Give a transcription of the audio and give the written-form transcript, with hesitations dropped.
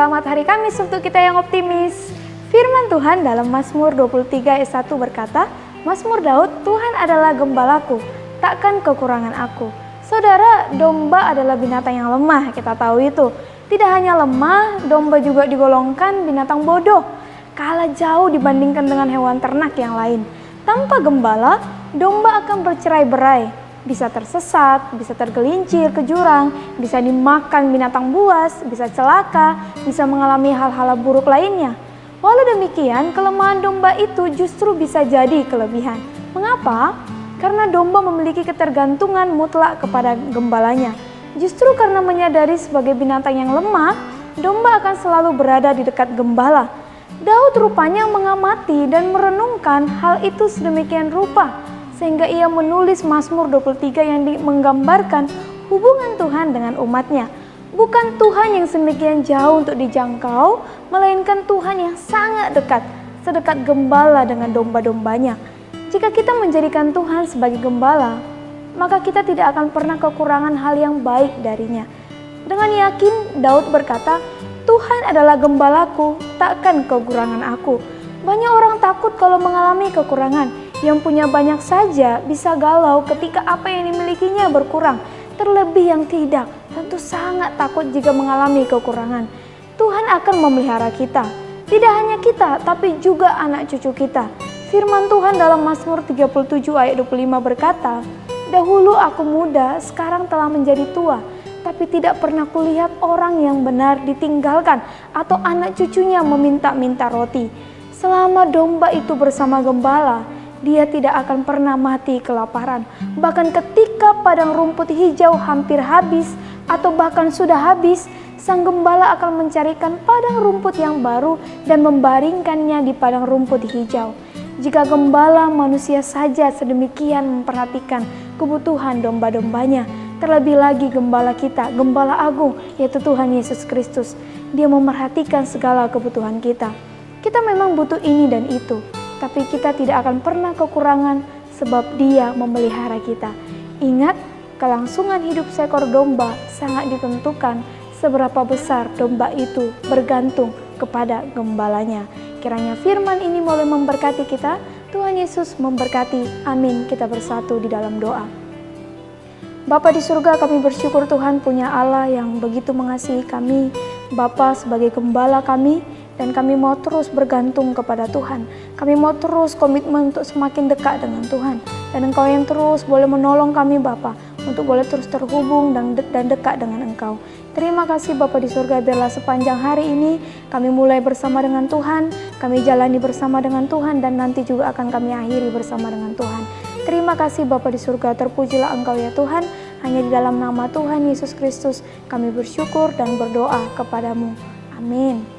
Selamat hari Kamis untuk kita yang optimis. Firman Tuhan dalam Mazmur 23 ayat 1 berkata, Mazmur Daud, Tuhan adalah gembalaku, takkan kekurangan aku. Saudara, domba adalah binatang yang lemah, kita tahu itu. Tidak hanya lemah, domba juga digolongkan binatang bodoh. Kalah jauh dibandingkan dengan hewan ternak yang lain. Tanpa gembala, domba akan bercerai-berai. Bisa tersesat, bisa tergelincir ke jurang, bisa dimakan binatang buas, bisa celaka, bisa mengalami hal-hal buruk lainnya. Walau demikian, kelemahan domba itu justru bisa jadi kelebihan. Mengapa? Karena domba memiliki ketergantungan mutlak kepada gembalanya. Justru karena menyadari sebagai binatang yang lemah, domba akan selalu berada di dekat gembala. Daud rupanya mengamati dan merenungkan hal itu sedemikian rupa, sehingga ia menulis Mazmur 23 yang menggambarkan hubungan Tuhan dengan umatnya. Bukan Tuhan yang semikian jauh untuk dijangkau, melainkan Tuhan yang sangat dekat, sedekat gembala dengan domba-dombanya. Jika kita menjadikan Tuhan sebagai gembala, maka kita tidak akan pernah kekurangan hal yang baik darinya. Dengan yakin, Daud berkata, Tuhan adalah gembalaku, takkan kekurangan aku. Banyak orang takut kalau mengalami kekurangan. Yang punya banyak saja bisa galau ketika apa yang dimilikinya berkurang. Terlebih yang tidak, tentu sangat takut jika mengalami kekurangan. Tuhan akan memelihara kita. Tidak hanya kita, tapi juga anak cucu kita. Firman Tuhan dalam Mazmur 37 ayat 25 berkata, Dahulu aku muda, sekarang telah menjadi tua, tapi tidak pernah kulihat orang yang benar ditinggalkan atau anak cucunya meminta-minta roti. Selama domba itu bersama gembala, dia tidak akan pernah mati kelaparan. Bahkan ketika padang rumput hijau hampir habis atau bahkan sudah habis, sang gembala akan mencarikan padang rumput yang baru dan membaringkannya di padang rumput hijau. Jika gembala manusia saja sedemikian memperhatikan kebutuhan domba-dombanya, terlebih lagi gembala kita, gembala agung, yaitu Tuhan Yesus Kristus. Dia memerhatikan segala kebutuhan kita. Kita memang butuh ini dan itu, tapi kita tidak akan pernah kekurangan sebab Dia memelihara kita. Ingat, kelangsungan hidup seekor domba sangat ditentukan seberapa besar domba itu bergantung kepada gembalanya. Kiranya firman ini boleh memberkati kita. Tuhan Yesus memberkati. Amin. Kita bersatu di dalam doa. Bapa di surga, kami bersyukur Tuhan punya Allah yang begitu mengasihi kami. Bapa sebagai gembala kami, dan kami mau terus bergantung kepada Tuhan. Kami mau terus komitmen untuk semakin dekat dengan Tuhan. Dan Engkau yang terus boleh menolong kami Bapa, untuk boleh terus terhubung dan dekat dengan Engkau. Terima kasih Bapa di surga, biarlah sepanjang hari ini kami mulai bersama dengan Tuhan, kami jalani bersama dengan Tuhan, dan nanti juga akan kami akhiri bersama dengan Tuhan. Terima kasih Bapa di surga, terpujilah Engkau ya Tuhan. Hanya di dalam nama Tuhan Yesus Kristus kami bersyukur dan berdoa kepadamu. Amin.